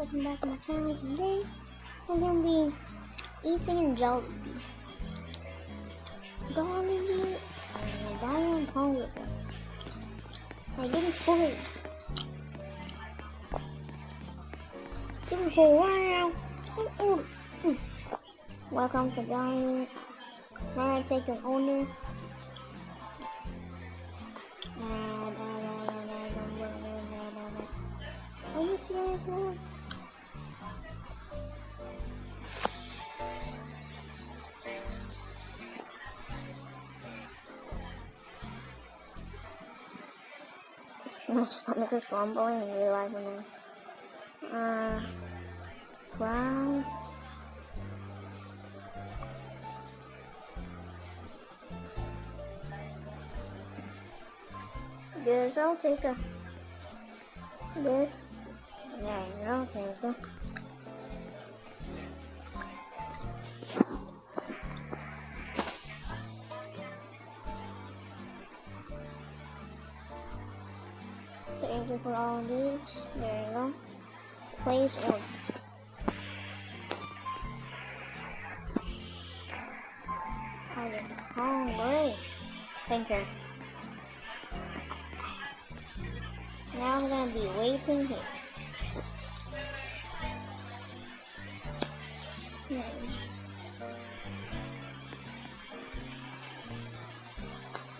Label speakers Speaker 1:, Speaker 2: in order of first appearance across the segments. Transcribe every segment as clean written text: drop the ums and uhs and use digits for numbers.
Speaker 1: welcome back to my channel. Today I'm gonna be eating jollibee. Jollibee, I'm hungry. I didn't full. Didn't full. Wow. Welcome to Jollibee. Now I take an order. Are you serious, man? My stomach is rumbling in real life now. Brown. This, I'll take this. Yeah, I'll take it. Thank you for all of these. There you go. Place order. I'm hungry. Thank you. Now I'm gonna be waiting here.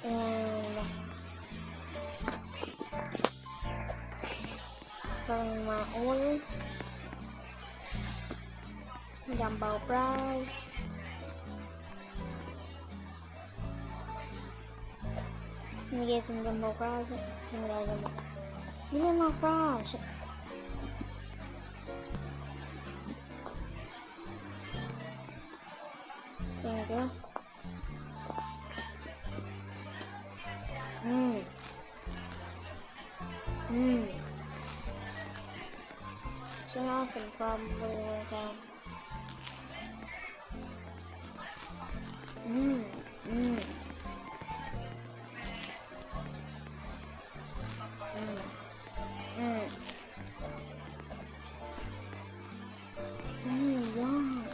Speaker 1: And from my order, jumbo fries. Let me get some jumbo fries. Give me my fries. There you go. So now I can probably work out. Yum.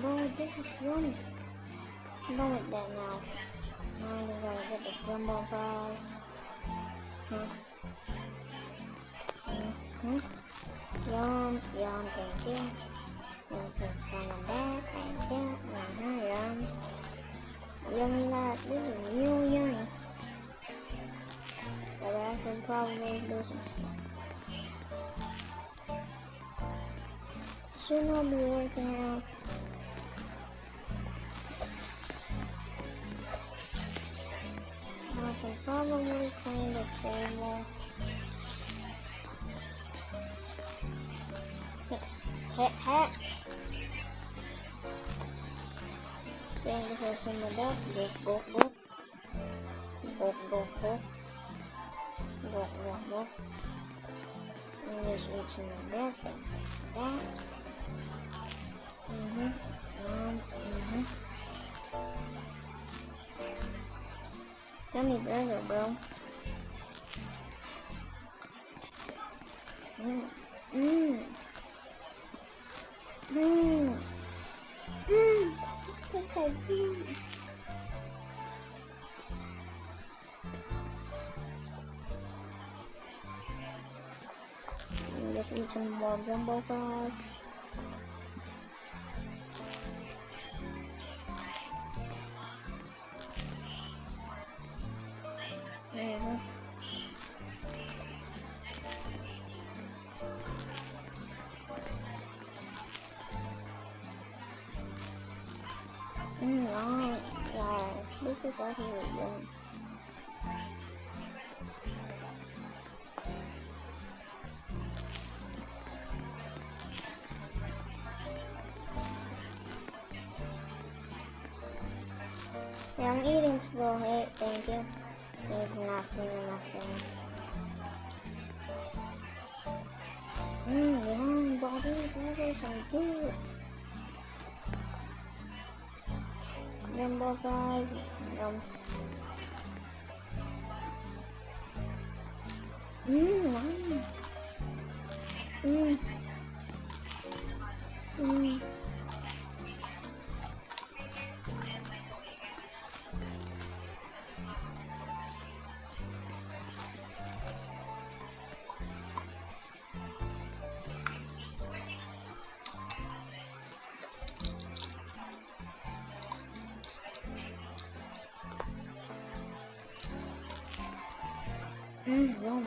Speaker 1: Boy, this is yummy. I'm done with that now. Now I'm just gonna get the jumbo fries. Yum, thank you. From the back, thank you. Yum. Yummy that. This is real yummy. But I can probably do some stuff. Soon I'll be working out. I can probably clean the table. Hat. Then the first one with that. Go. And just reaching the back. That. Yummy burger, bro. That's so good. Just eat some more jumbo fries. Wow, this is actually yummy. Yeah, I'm eating slow. Hey, thank you. It's nothing myself. Yum, Bobby, that is so good. Jumbo fries, yum. Yum.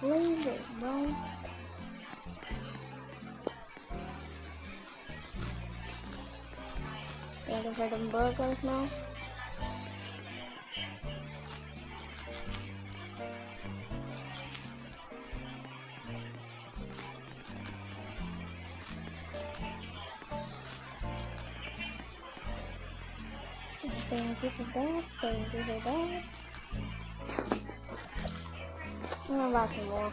Speaker 1: Leave it, bro. Ready for the burgers now? Thank you for that. Thank you for that. I'm about some more.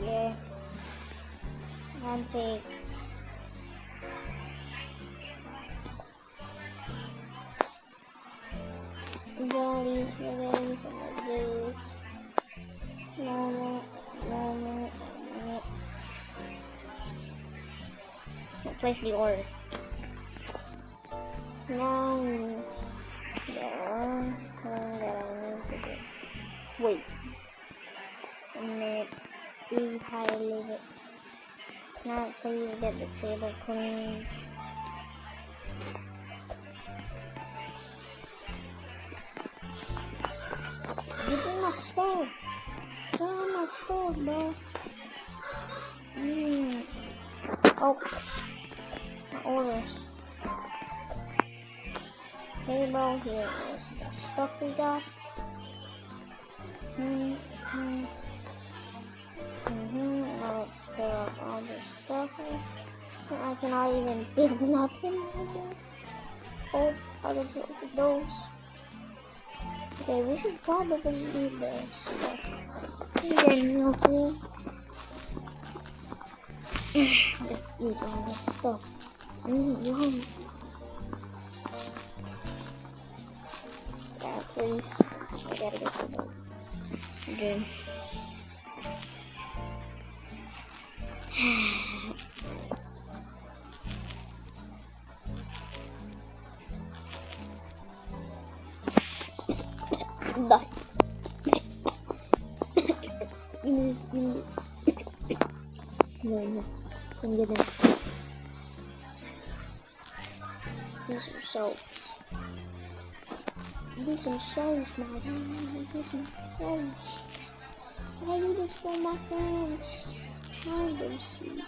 Speaker 1: Yeah. Handshake. Jolly, ribbons, and this. Normal. Place the order. Now, that I need to do. Wait. A minute. Please highlight it. Now, please get the table clean. Give me my stuff. Give me my stuff, bro. Oh, my orders. Hey, bro, here is the stuff we got. Now let's fill up all this stuff here. I cannot even build nothing. Oh, how to build those. Okay, we should probably eat this stuff. Then nothing. Let's eat all this stuff. Yum. Yeah, please. I gotta get some more. Again. Die. No. I'm getting do some soap. Do some sauce, my God. Do some sauce. I do this for my friends. I don't see them.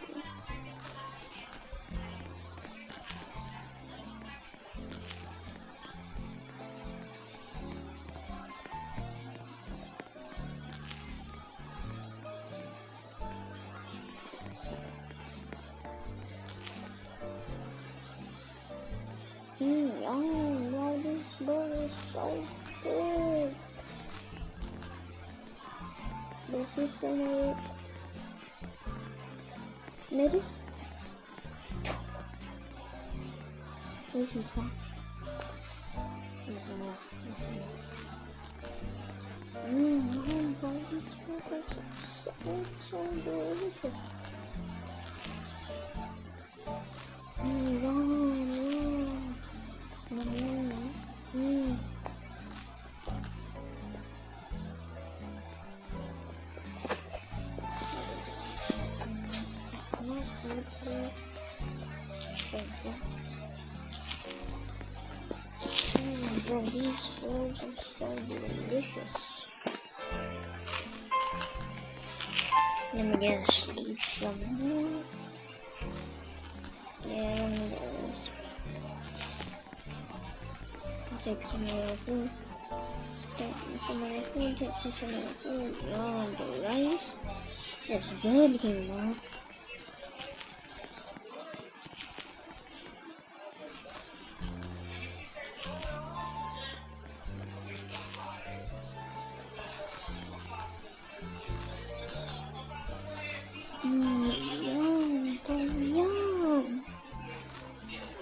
Speaker 1: Yum, wow, this burger is so good. This is gonna maybe this is fun. This is more. Wow, this burger is so delicious. Bro, these foods are so delicious. Let me just eat some more. Yeah, let me do this. Take some of the food. Take some of the food. Take some of the food. Yum, the rice. It's good here, man. Yum.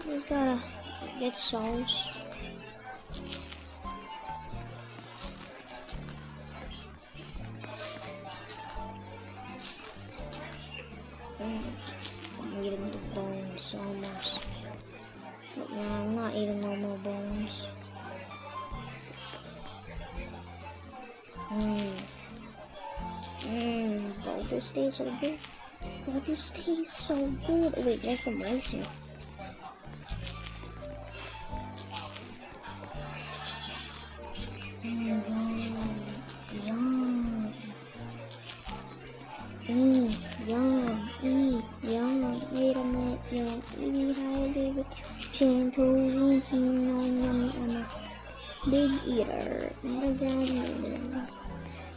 Speaker 1: Just gotta get sauce. I'm eating the bones so much. But now I'm not eating no more bones. Bro, this tastes so good. Bro, this tastes so good. Oh, wait, there's some rice here. Yum. Yum. Wait a minute, yum. We highly gentle, I'm a big eater.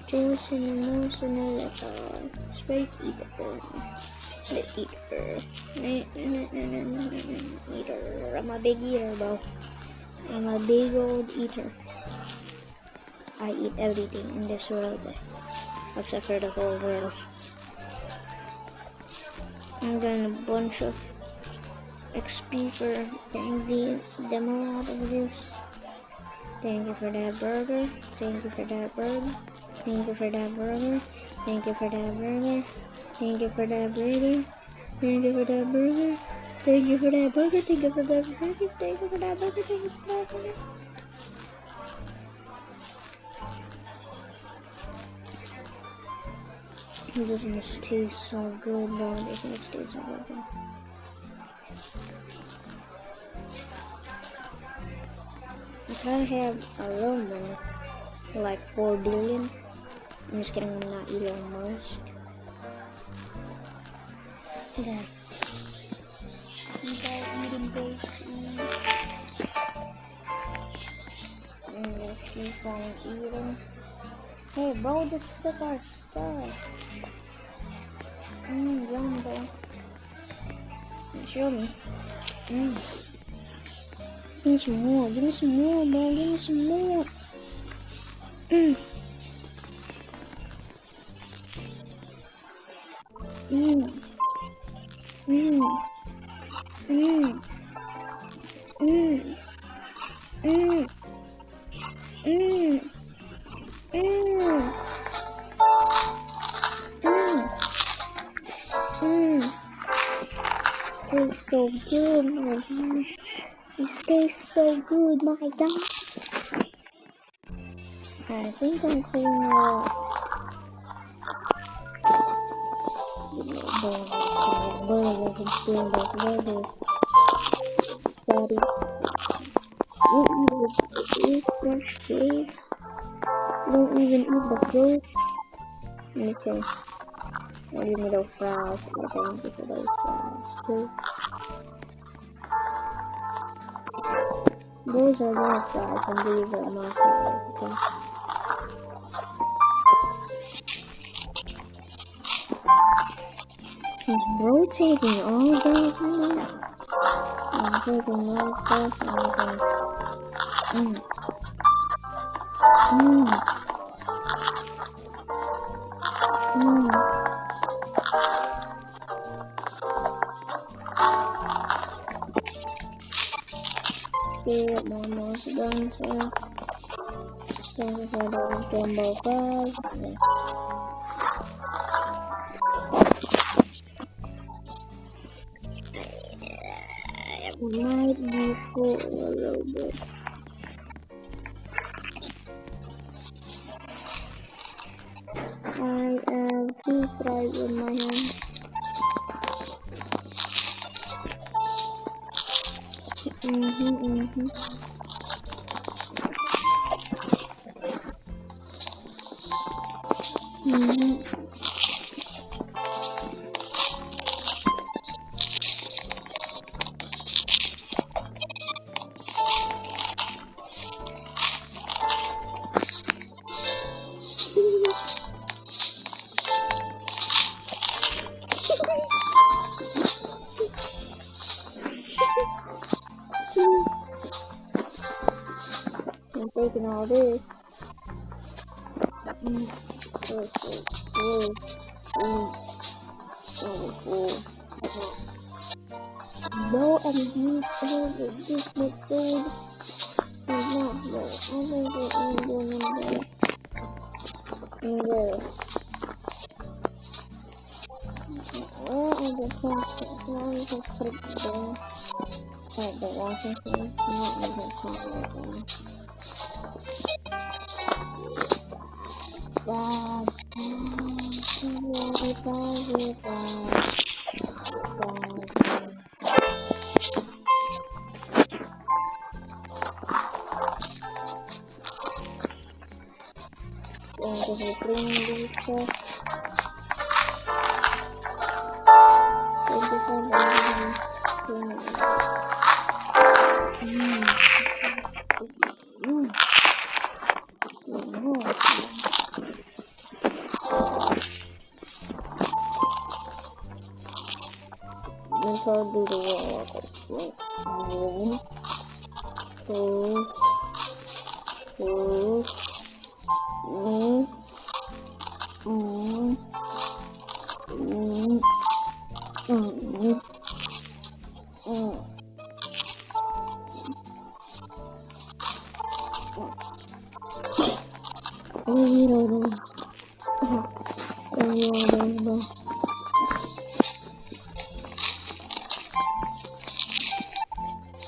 Speaker 1: Juice and emotional straight eater. Eater. Eater. I'm a big eater, bro. I'm a big old eater. I eat everything in this world, except for the whole world. I'm getting a bunch of XP for getting the demo out of this. Thank you for that burger. Thank you for that burger. Thank you for that burger. Thank you for that burger. Thank you for that burger. Thank you for that burger. Thank you for that burger. Thank you for that burger. Thank you for that burger. Thank you for that burger. This must taste so good, bro. This must taste so good. I try to have a little money, like 4 billion. I'm just kidding, I'm not Elon Musk. Yeah. You guys eating bacon. And just keep on eating. Hey bro, just stick our stuff. Yum bro. Show me. Give me some more, bro. Give me some more. Tastes so good, my gosh. It tastes so good, my gosh. I think I'm cleaning it up. Daddy, you eat fresh cakes. You don't even eat the fruit. Okay. I'll give me those fries. Thank you for those fries too. Those are your fries and these are my fries, okay? Is bro taking all that from me? I'm taking my stuff and I'm going, Okay, I'm almost done, so thank you for those jumbo fries. It might be full a little bit. I have 2 fries in my hand. I'm taking all this. No, I'm using this method. I'm not there. I'm going there. Well, I just want to. Now you can put it down. At the washing machine. Not even calling it down. I'll do the wall. One, two, three,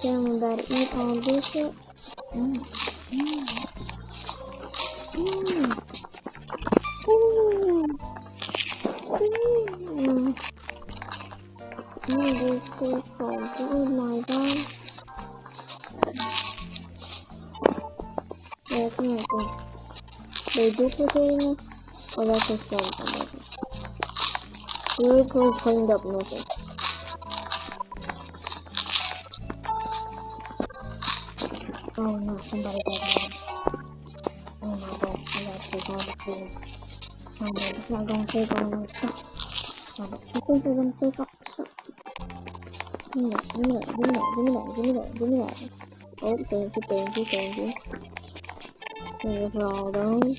Speaker 1: so I'm about to eat all this up. This is so good, my God. There's nothing. They duplicating it? Oh, that's just something. Really cleaned up nothing. Oh no, somebody got me. Oh my God, I gotta take all the food. Oh no, it's not gonna take all the stuff. Oh, I think they're gonna take all the stuff. Give me that. Oh, thank you. Thank you for all those.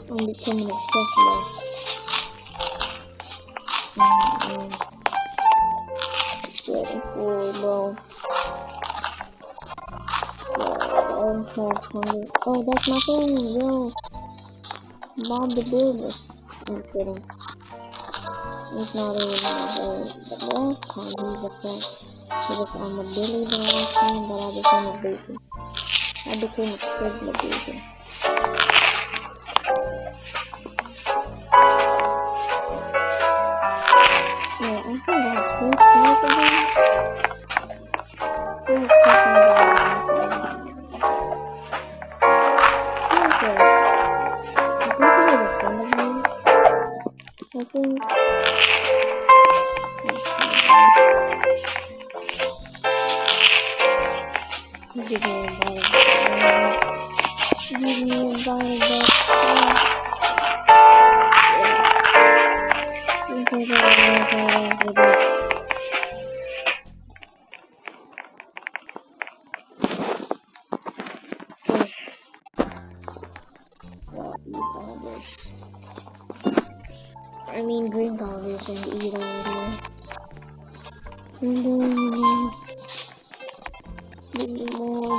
Speaker 1: I'm becoming a chef now. Getting full, bro. I'm hungry. Oh, that's my phone, yo. Bob the Builder. I'm kidding. It's not even my head. But last time he was a friend. He was on the Billy the last time, but I became a bacon. I became a Sigma bacon. Yeah, I think I have 2 stars again. Who's talking about I think he was a friend of mine. I think. Give me a bottle. I mean green powders and eat all of them. Give me more.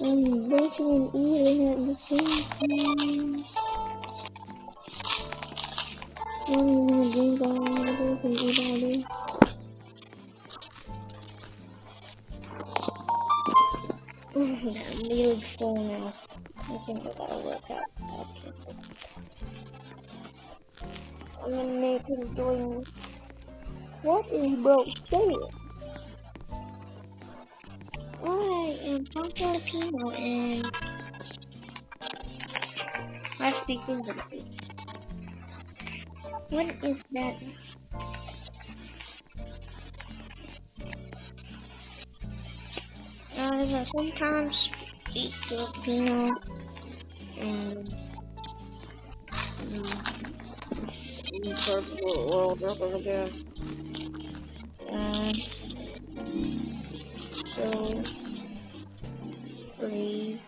Speaker 1: I'm baking and eating at the same time. I'm gonna drink all of this and eat all this. I'm really full now. I think I gotta work out. I'm gonna make him join. What is bro saying? I am Papa Pino and I speak English. What is that? I sometimes speak Filipino and in third world over there. And so brave.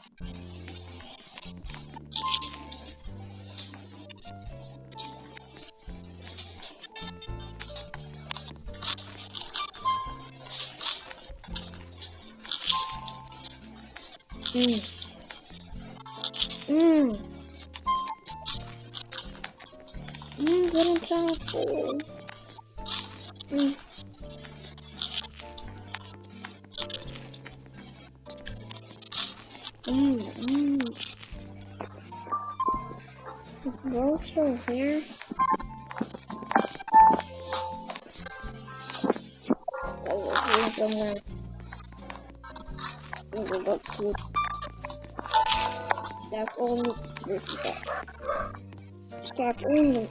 Speaker 1: Mm. Mm. Getting kind of full. Mm. Is Bro still here? Oh, somewhere. Go to stack only. This is that. Stack only.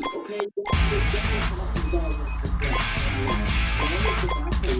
Speaker 2: Okay, definitely come up with that as well. And then it's just after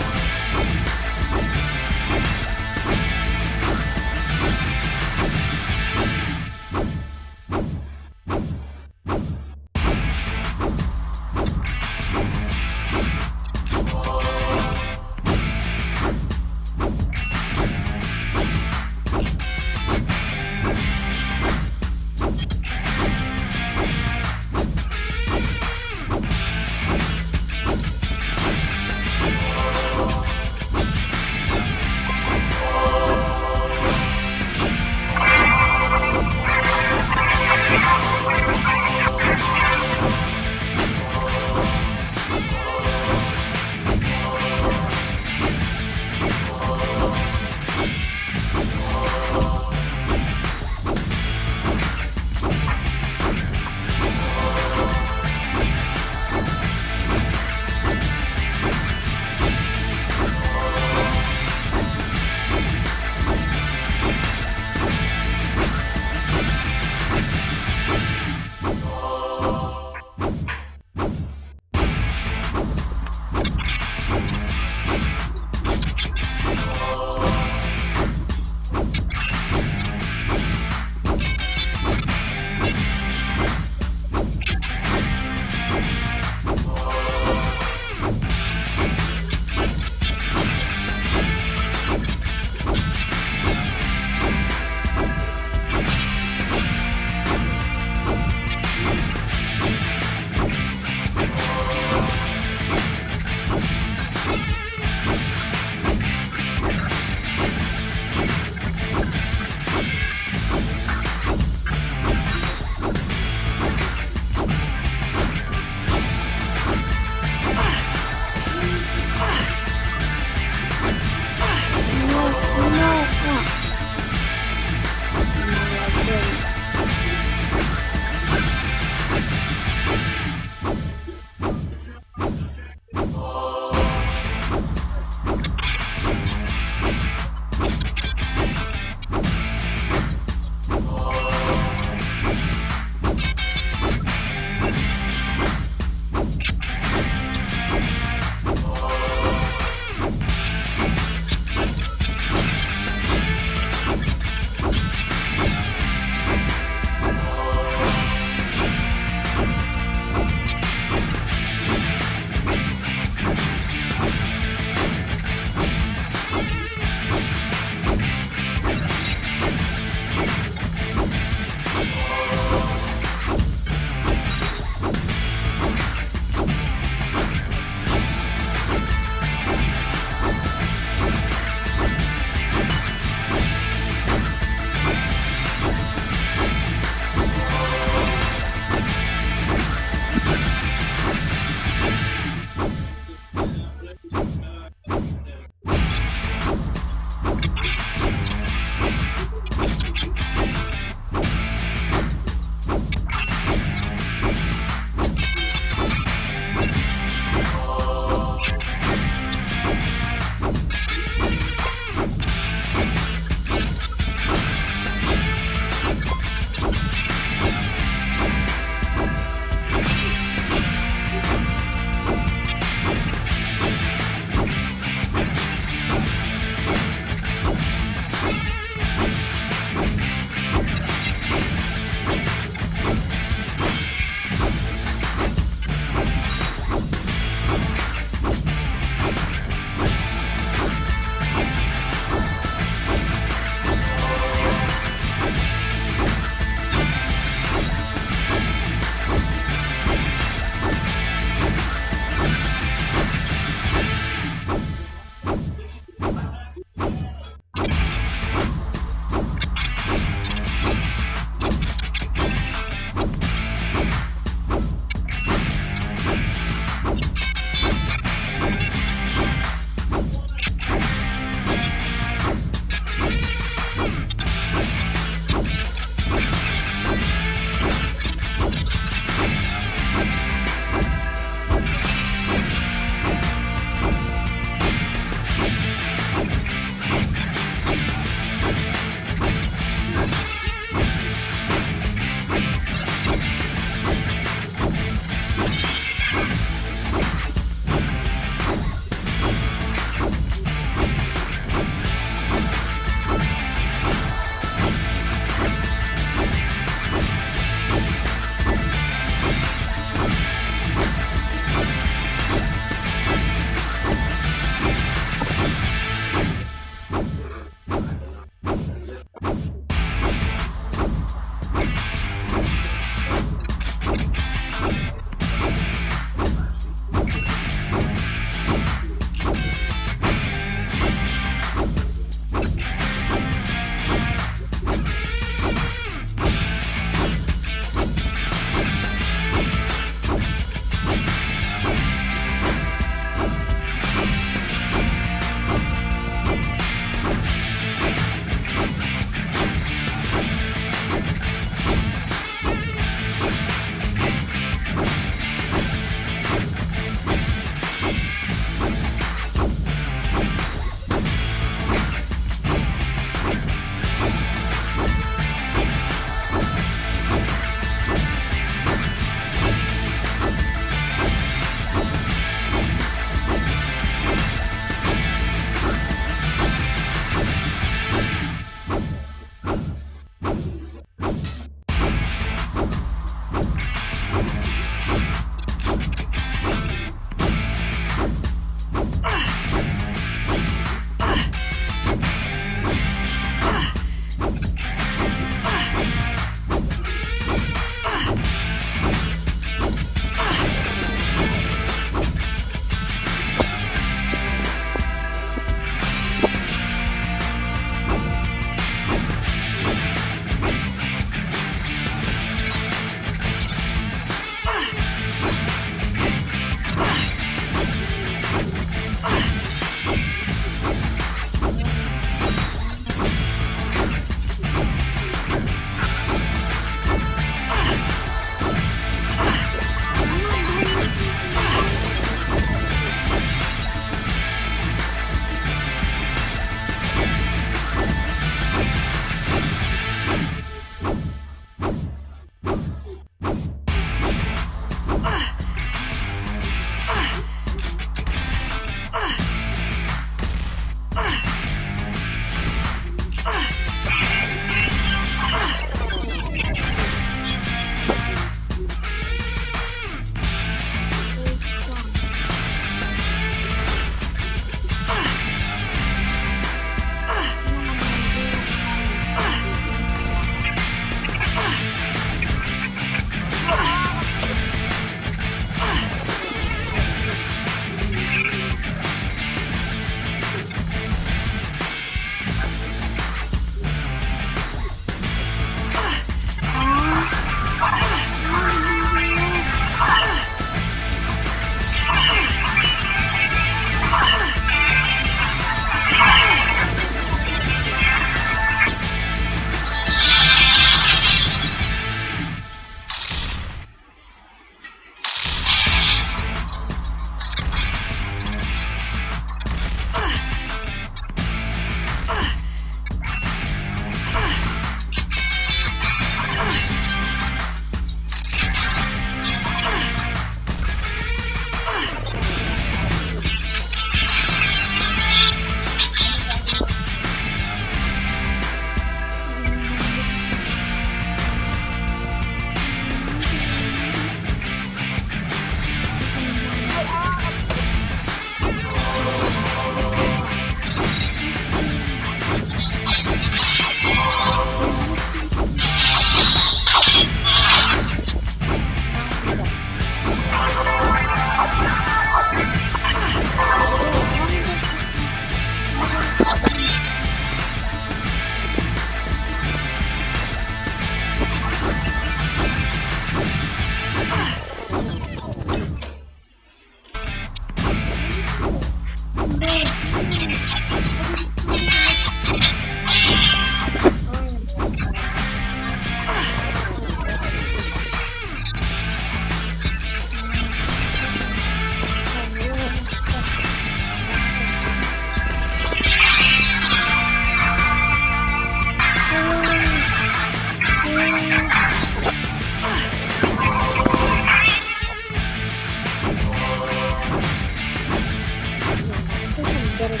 Speaker 1: get it.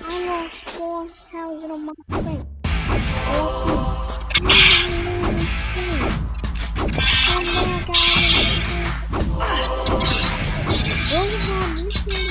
Speaker 1: I lost 4,000 of my friends. Oh my god.